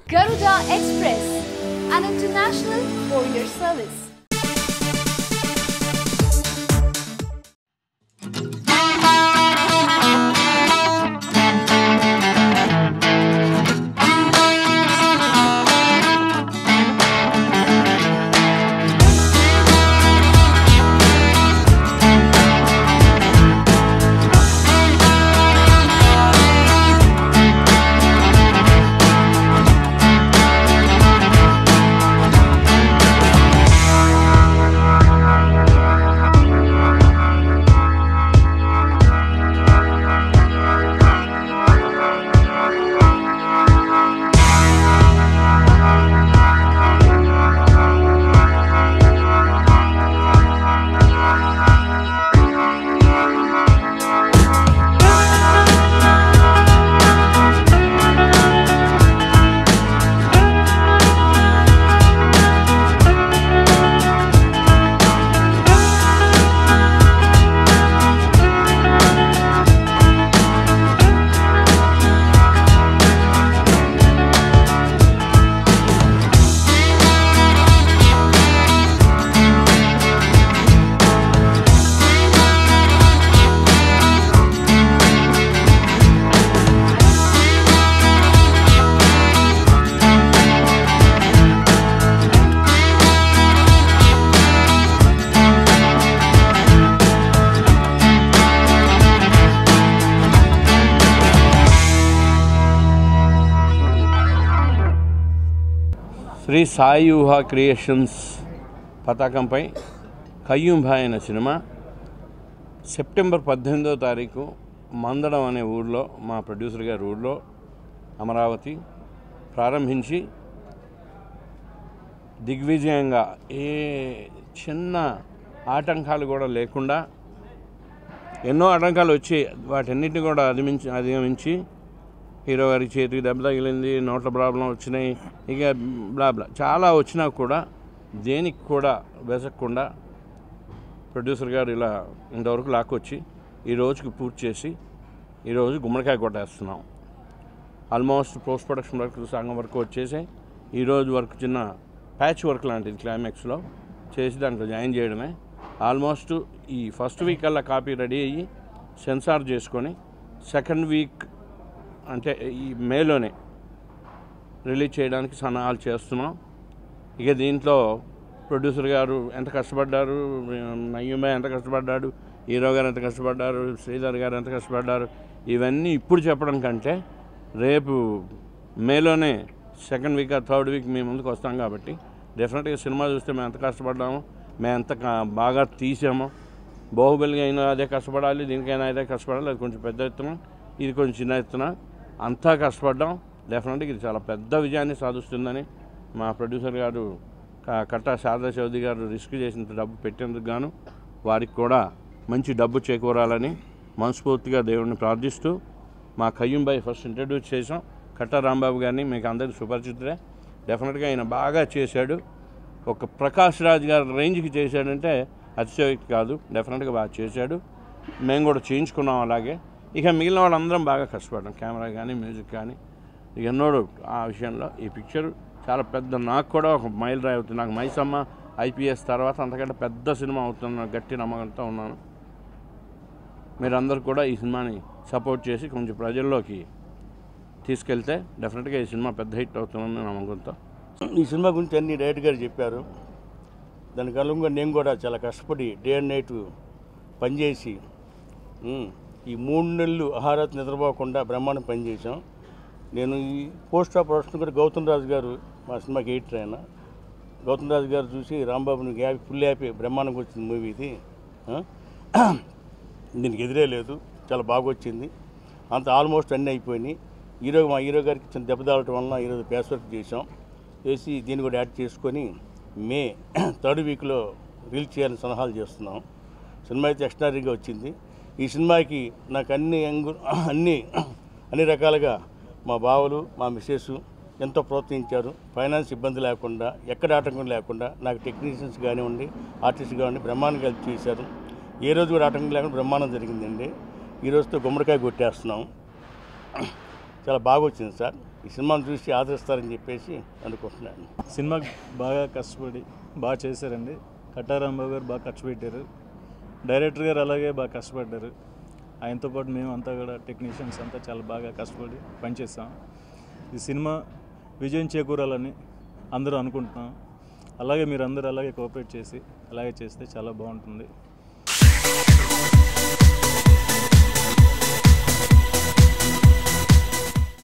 Garuda Express, an international courier service. Shri Sai ఊహా creations పతాకంపై కయ్యూం భాయ్ అనే సినిమా సెప్టెంబర్ 18వ తారీఖు మందడం అనే ఊళ్ళో మా ప్రొడ్యూసర్ గారి ఊళ్ళో అమరావతి ప్రారంభించి దిగ్విజయంగా ఏ చిన్న ఆటంకాలు కూడా లేకుండా ఎన్నో ఆటంకాలు వచ్చి వాటన్నిటిని కూడా అధిగమించి హీరో గారికి చేతికి దెబ్బ తగిలింది, నోట్ల ప్రాబ్లం వచ్చినాయి, ఇక బ్లాబ్లా చాలా వచ్చినా కూడా దేనికి కూడా వెసక్కుండా ప్రొడ్యూసర్ గారు ఇలా ఇంతవరకు లాక్కొచ్చి ఈ రోజుకి పూర్తి చేసి ఈరోజు గుమ్మడికాయ కొట్టేస్తున్నాం. ఆల్మోస్ట్ పోస్ట్ ప్రొడక్షన్ వర్క్ సగం వరకు వచ్చేసి ఈరోజు వర్క్ చిన్న ప్యాచ్ వర్క్ లాంటిది క్లైమాక్స్లో చేసి దాంట్లో జాయిన్ చేయడమే. ఆల్మోస్ట్ ఈ ఫస్ట్ వీక్ కల్లా కాపీ రెడీ అయ్యి సెన్సార్ చేసుకొని సెకండ్ వీక్ అంటే ఈ మేలోనే రిలీజ్ చేయడానికి సన్నాహాలు చేస్తున్నాం. ఇక దీంట్లో ప్రొడ్యూసర్ గారు ఎంత కష్టపడ్డారు, నయ్యూమే ఎంత కష్టపడ్డాడు, హీరో గారు ఎంత కష్టపడ్డారు, శ్రీధర్ గారు ఎంత కష్టపడ్డారు, ఇవన్నీ ఇప్పుడు చెప్పడం కంటే రేపు మేలోనే సెకండ్ వీక్ థర్డ్ వీక్ మీ ముందుకు వస్తాం కాబట్టి డెఫినెట్గా సినిమా చూస్తే మేము ఎంత కష్టపడ్డామో, మేము ఎంత బాగా తీసామో, బాహుబలిగా అయినా అదే కష్టపడాలి, దీనికైనా అదే కష్టపడాలి. అది కొంచెం పెద్ద ఎత్తున, ఇది కొంచెం చిన్న ఎత్తున అంతా కష్టపడ్డాం. డెఫినెట్గా ఇది చాలా పెద్ద విజయాన్ని సాధిస్తుందని మా ప్రొడ్యూసర్ గారు కట్టా శారదా చౌదరి గారు రిస్క్ చేసినంత డబ్బు పెట్టేందుకు గాను వారికి కూడా మంచి డబ్బు చేకూరాలని మనస్ఫూర్తిగా దేవుడిని ప్రార్థిస్తూ మా కయ్యూం భాయ్ ఫస్ట్ ఇంట్రడ్యూస్ చేసాం. కట్టా రాంబాబు గారిని మీకు అందరికీ సుపరిచితులే. డెఫినెట్గా ఆయన బాగా చేశాడు. ఒక ప్రకాష్ రాజ్ గారి రేంజ్కి చేశాడంటే అతిశయోక్తి కాదు. డెఫినెట్గా బాగా చేశాడు. మేము కూడా చేయించుకున్నాం అలాగే. ఇక మిగిలిన వాళ్ళందరం బాగా కష్టపడ్డాం, కెమెరా కానీ మ్యూజిక్ కానీ. ఇక ఎన్నోడు ఆ విషయంలో ఈ పిక్చర్ చాలా పెద్ద, నాకు కూడా ఒక మైల్ రాయి అవుతుంది. నాకు మైసమ్మ ఐపీఎస్ తర్వాత అంతకంటే పెద్ద సినిమా అవుతున్న గట్టి నమ్మకంతో ఉన్నాను. మీరందరూ కూడా ఈ సినిమాని సపోర్ట్ చేసి కొంచెం ప్రజల్లోకి తీసుకెళ్తే డెఫినెట్గా ఈ సినిమా పెద్ద హిట్ అవుతుందని నమ్మకంతో. ఈ సినిమా గురించి అన్ని డైరెక్ట్ గారు చెప్పారు. దానికి అనుగుణంగా నేను కూడా చాలా కష్టపడి డే అండ్ నైట్ పనిచేసి ఈ 3 నెలలు ఆహారాలు నిద్రపోకుండా బ్రహ్మాండం పనిచేసాం. నేను ఈ పోస్ట్ ఆఫ్ ప్రొడక్షన్ కూడా గౌతమ్ రాజు గారు మా సినిమాకి ఎడిటర్ అయినా గౌతమ్ రాజు గారు చూసి రాంబాబుని ఫుల్ హ్యాపీ, బ్రహ్మాండంగా వచ్చింది మూవీ ఇది, దీనికి ఎదురే లేదు, చాలా బాగా వచ్చింది, అంత ఆల్మోస్ట్ అన్నీ అయిపోయినాయి. మా హీరో గారికి చిన్న దెబ్బ తాగటం వలన ఈరోజు ప్యాస్ వర్క్ చేసి దీన్ని కూడా యాడ్ చేసుకొని మే 3rd వీక్లో రిలీజ్ చేయాలని సలహాలు చేస్తున్నాం. సినిమా అయితే ఎక్స్ట్రాడనరీగా వచ్చింది. ఈ సినిమాకి నాకు అన్ని రకాలుగా మా బావలు, మా మిస్సెస్ ఎంతో ప్రోత్సహించారు. ఫైనాన్స్ ఇబ్బంది లేకుండా, ఎక్కడ ఆటంకం లేకుండా నాకు టెక్నీషియన్స్ కానివ్వండి, ఆర్టిస్ట్ కానివ్వండి బ్రహ్మాండంగా హెల్ప్ చేశారు. ఏ రోజు కూడా ఆటంకం లేకుండా బ్రహ్మాండం జరిగిందండి. ఈ రోజుతో గుమ్మడికాయ కొట్టేస్తున్నాం. చాలా బాగా వచ్చింది సార్. ఈ సినిమాను చూసి ఆదరిస్తారని చెప్పేసి అనుకుంటున్నాను. సినిమా బాగా కష్టపడి బాగా చేశారండి. కట్టారాంబాబు గారు బాగా ఖర్చు పెట్టారు. డైరెక్టర్ గారు అలాగే బాగా కష్టపడ్డారు. ఆయనతో పాటు మేము అంతా కూడా టెక్నీషియన్స్ అంతా చాలా బాగా కష్టపడి పనిచేస్తాం. ఈ సినిమా విజయం చేకూరాలని అందరూ అనుకుంటున్నాం. అలాగే మీరు అందరూ అలాగే కోఆపరేట్ చేసి అలాగే చేస్తే చాలా బాగుంటుంది.